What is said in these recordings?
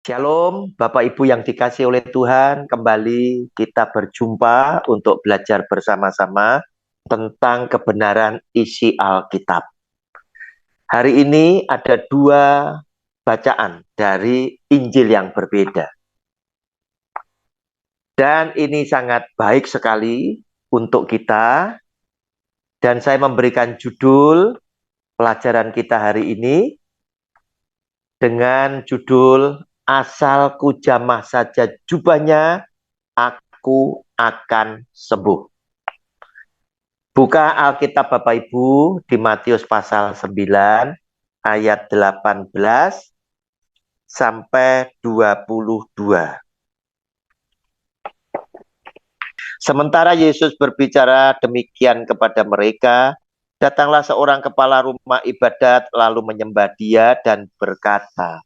Shalom, Bapak Ibu yang dikasihi oleh Tuhan. Kembali kita berjumpa untuk belajar bersama-sama tentang kebenaran isi Alkitab. Hari ini ada dua bacaan dari Injil yang berbeda. Dan ini sangat baik sekali untuk kita. Dan saya memberikan judul pelajaran kita hari ini dengan judul Asalku jamah saja jubahnya, aku akan sembuh. Buka Alkitab Bapak Ibu di Matius pasal 9 ayat 18 sampai 22. Sementara Yesus berbicara demikian kepada mereka, datanglah seorang kepala rumah ibadat lalu menyembah Dia dan berkata,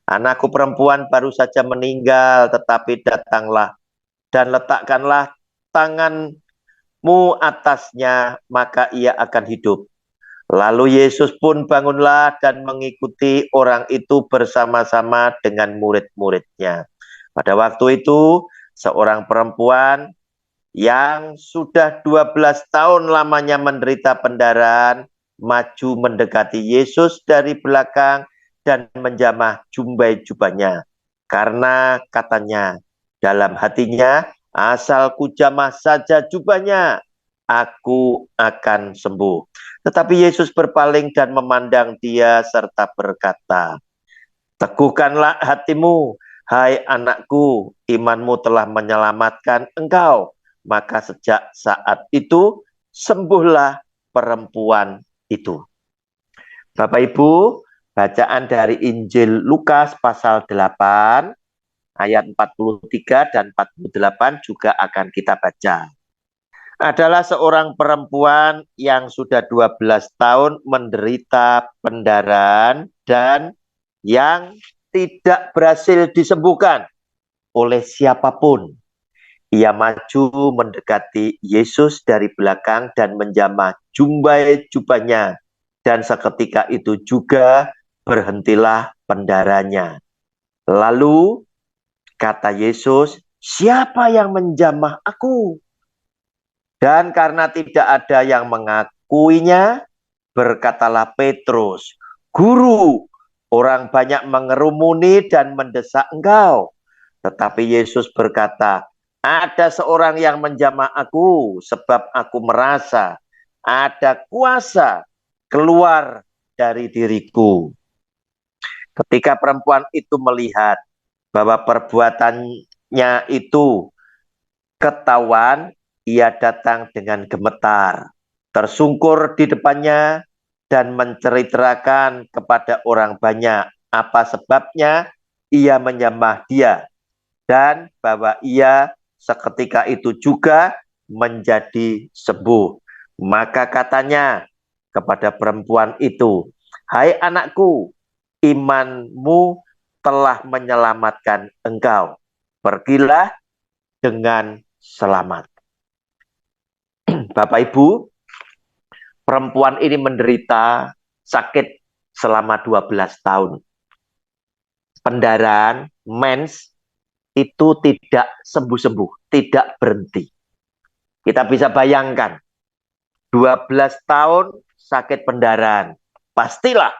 "Anakku perempuan baru saja meninggal, tetapi datanglah dan letakkanlah tanganmu atasnya, maka ia akan hidup." Lalu Yesus pun bangunlah dan mengikuti orang itu bersama-sama dengan murid-muridnya. Pada waktu itu, seorang perempuan yang sudah 12 tahun lamanya menderita pendarahan, maju mendekati Yesus dari belakang dan menjamah jubahnya. Karena katanya dalam hatinya, asalku jamah saja jubahnya, aku akan sembuh. Tetapi Yesus berpaling dan memandang dia serta berkata, "Teguhkanlah hatimu, hai anakku, imanmu telah menyelamatkan engkau." Maka sejak saat itu sembuhlah perempuan itu. Bapak Ibu, bacaan dari Injil Lukas pasal 8 ayat 43 dan 48 juga akan kita baca. Adalah seorang perempuan yang sudah 12 tahun menderita pendarahan dan yang tidak berhasil disembuhkan oleh siapapun. Ia maju mendekati Yesus dari belakang dan menjamah jubahnya. Dan seketika itu juga berhentilah pendarahannya. Lalu kata Yesus, "Siapa yang menjamah aku?" Dan karena tidak ada yang mengakuinya, berkatalah Petrus, "Guru, orang banyak mengerumuni dan mendesak engkau." Tetapi Yesus berkata, "Ada seorang yang menjamah aku, sebab aku merasa ada kuasa keluar dari diriku." Ketika perempuan itu melihat bahwa perbuatannya itu ketahuan, ia datang dengan gemetar, tersungkur di depannya, dan menceritakan kepada orang banyak apa sebabnya ia menyembah dia, dan bahwa ia seketika itu juga menjadi sembuh. Maka katanya kepada perempuan itu, "Hai anakku, imanmu telah menyelamatkan engkau. Pergilah dengan selamat." Bapak Ibu, perempuan ini menderita sakit selama 12 tahun. Pendarahan, mens, itu tidak sembuh-sembuh, tidak berhenti. Kita bisa bayangkan, 12 tahun sakit pendarahan. Pastilah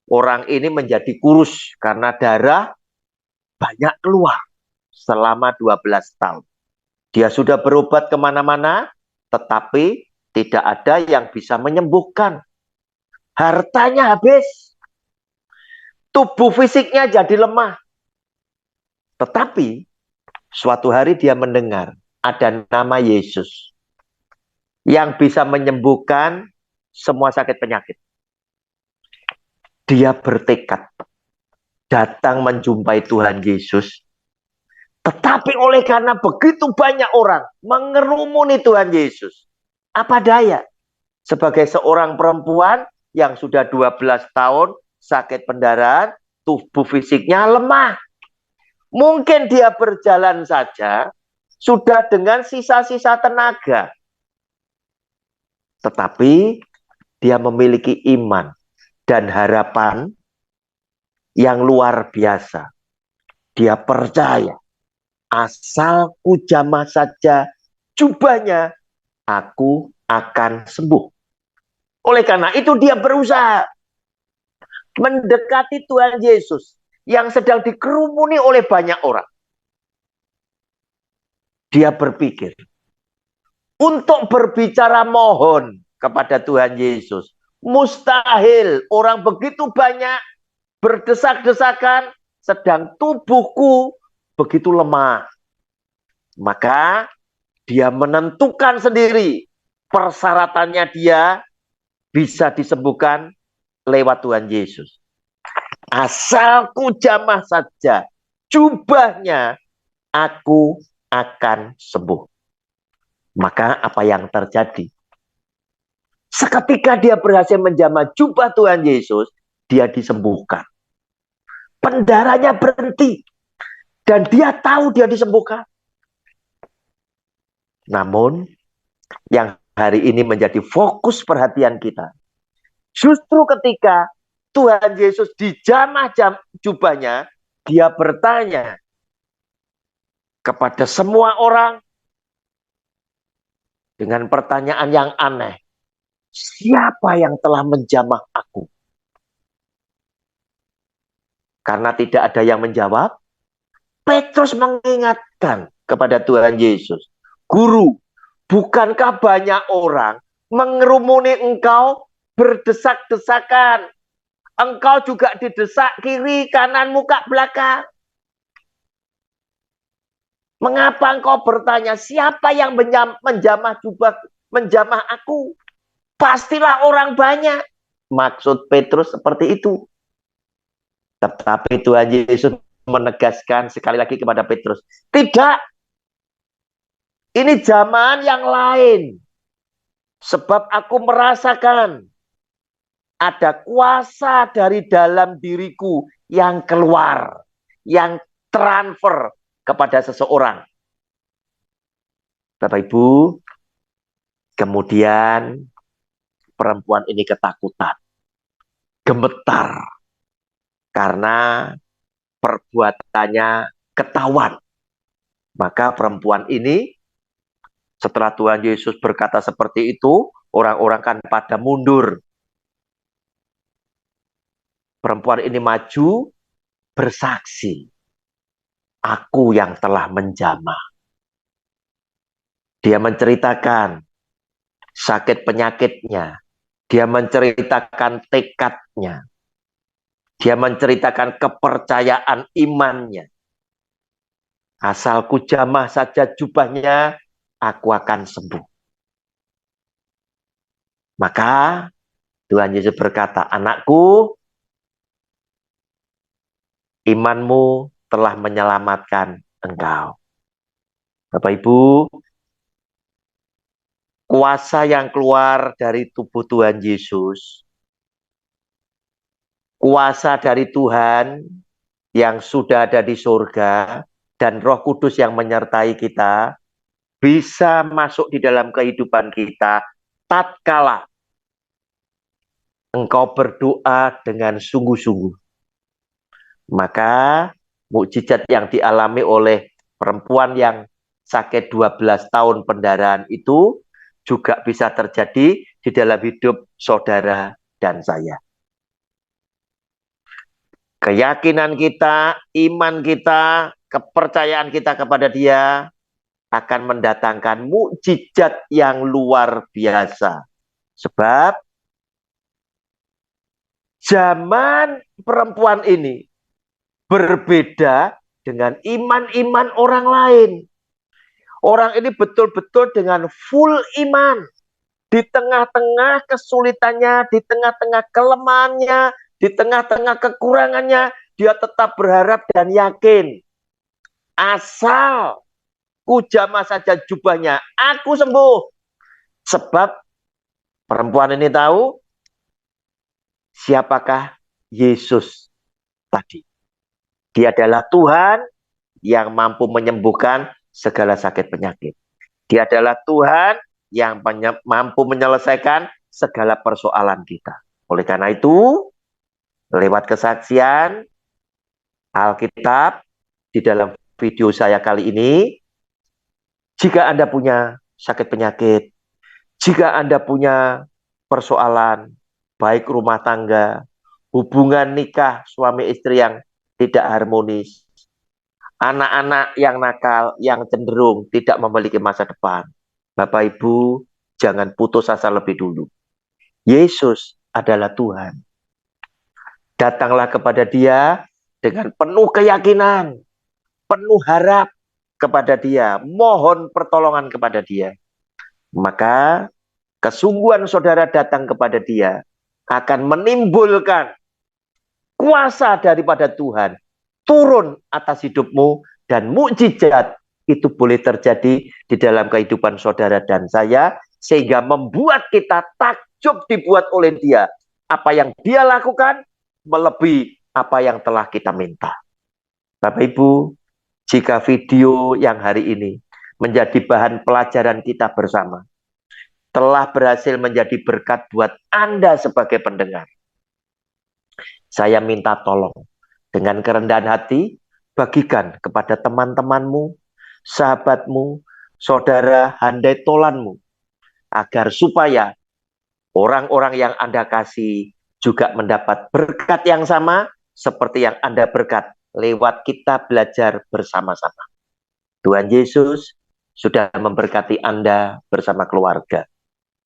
orang ini menjadi kurus karena darah banyak keluar selama 12 tahun. Dia sudah berobat kemana-mana, tetapi tidak ada yang bisa menyembuhkan. Hartanya habis, tubuh fisiknya jadi lemah. Tetapi suatu hari dia mendengar ada nama Yesus yang bisa menyembuhkan semua sakit penyakit. Dia bertekad datang menjumpai Tuhan Yesus. Tetapi oleh karena begitu banyak orang mengerumuni Tuhan Yesus, apa daya? Sebagai seorang perempuan yang sudah 12 tahun sakit pendarahan, tubuh fisiknya lemah. Mungkin dia berjalan saja sudah dengan sisa-sisa tenaga. Tetapi dia memiliki iman dan harapan yang luar biasa. Dia percaya, asal ku jamah saja jubahnya, aku akan sembuh. Oleh karena itu dia berusaha mendekati Tuhan Yesus yang sedang dikerumuni oleh banyak orang. Dia berpikir untuk berbicara mohon kepada Tuhan Yesus. Mustahil, orang begitu banyak berdesak-desakan, sedang tubuhku begitu lemah. Maka dia menentukan sendiri persyaratannya, dia bisa disembuhkan lewat Tuhan Yesus. Asal ku jamah saja jubahnya, aku akan sembuh. Maka apa yang terjadi? Seketika dia berhasil menjamah jubah Tuhan Yesus, dia disembuhkan. Pendaranya berhenti. Dan dia tahu dia disembuhkan. Namun, yang hari ini menjadi fokus perhatian kita, justru ketika Tuhan Yesus dijamah jubahnya, dia bertanya kepada semua orang dengan pertanyaan yang aneh. Siapa yang telah menjamah aku? Karena tidak ada yang menjawab, Petrus mengingatkan kepada Tuhan Yesus, Guru, bukankah banyak orang mengerumuni engkau berdesak-desakan? Engkau juga didesak kiri, kanan, muka, belakang. Mengapa engkau bertanya, siapa yang menjamah jubah, menjamah aku? Pastilah orang banyak. Maksud Petrus seperti itu. Tetapi Tuhan Yesus menegaskan sekali lagi kepada Petrus, tidak, ini zaman yang lain. Sebab aku merasakan ada kuasa dari dalam diriku yang keluar, yang transfer kepada seseorang. Bapak Ibu, kemudian perempuan ini ketakutan, gemetar, karena perbuatannya ketahuan. Maka perempuan ini, setelah Tuhan Yesus berkata seperti itu, orang-orang kan pada mundur. Perempuan ini maju, bersaksi, aku yang telah menjamah. Dia menceritakan sakit penyakitnya. Dia menceritakan tekadnya. Dia menceritakan kepercayaan imannya. Asal ku jamah saja jubahnya, aku akan sembuh. Maka Tuhan Yesus berkata, anakku, imanmu telah menyelamatkan engkau. Bapak Ibu, kuasa yang keluar dari tubuh Tuhan Yesus, kuasa dari Tuhan yang sudah ada di surga, dan Roh Kudus yang menyertai kita, bisa masuk di dalam kehidupan kita tatkala engkau berdoa dengan sungguh-sungguh. Maka mukjizat yang dialami oleh perempuan yang sakit 12 tahun pendarahan itu juga bisa terjadi di dalam hidup saudara dan saya. Keyakinan kita, iman kita, kepercayaan kita kepada Dia akan mendatangkan mukjizat yang luar biasa. Sebab zaman perempuan ini berbeda dengan iman-iman orang lain. Orang ini betul-betul dengan full iman. Di tengah-tengah kesulitannya, di tengah-tengah kelemahannya, di tengah-tengah kekurangannya, dia tetap berharap dan yakin. Asal ku jamah saja jubahnya, aku sembuh. Sebab perempuan ini tahu siapakah Yesus tadi. Dia adalah Tuhan yang mampu menyembuhkan segala sakit penyakit. Dia adalah Tuhan yang mampu menyelesaikan segala persoalan kita. Oleh karena itu, lewat kesaksian Alkitab di dalam video saya kali ini, jika Anda punya sakit penyakit, jika Anda punya persoalan, baik rumah tangga, hubungan nikah suami istri yang tidak harmonis, anak-anak yang nakal, yang cenderung tidak memiliki masa depan, Bapak Ibu, jangan putus asa lebih dulu. Yesus adalah Tuhan. Datanglah kepada Dia dengan penuh keyakinan, penuh harap kepada Dia, mohon pertolongan kepada Dia. Maka kesungguhan saudara datang kepada Dia akan menimbulkan kuasa daripada Tuhan turun atas hidupmu, dan mukjizat itu boleh terjadi di dalam kehidupan saudara dan saya, sehingga membuat kita takjub dibuat oleh Dia. Apa yang Dia lakukan melebihi apa yang telah kita minta. Bapak Ibu, jika video yang hari ini menjadi bahan pelajaran kita bersama, telah berhasil menjadi berkat buat Anda sebagai pendengar, saya minta tolong dengan kerendahan hati, bagikan kepada teman-temanmu, sahabatmu, saudara handai tolanmu, agar supaya orang-orang yang Anda kasih juga mendapat berkat yang sama seperti yang Anda berkat lewat kita belajar bersama-sama. Tuhan Yesus sudah memberkati Anda bersama keluarga,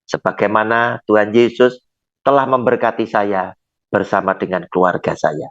sebagaimana Tuhan Yesus telah memberkati saya bersama dengan keluarga saya.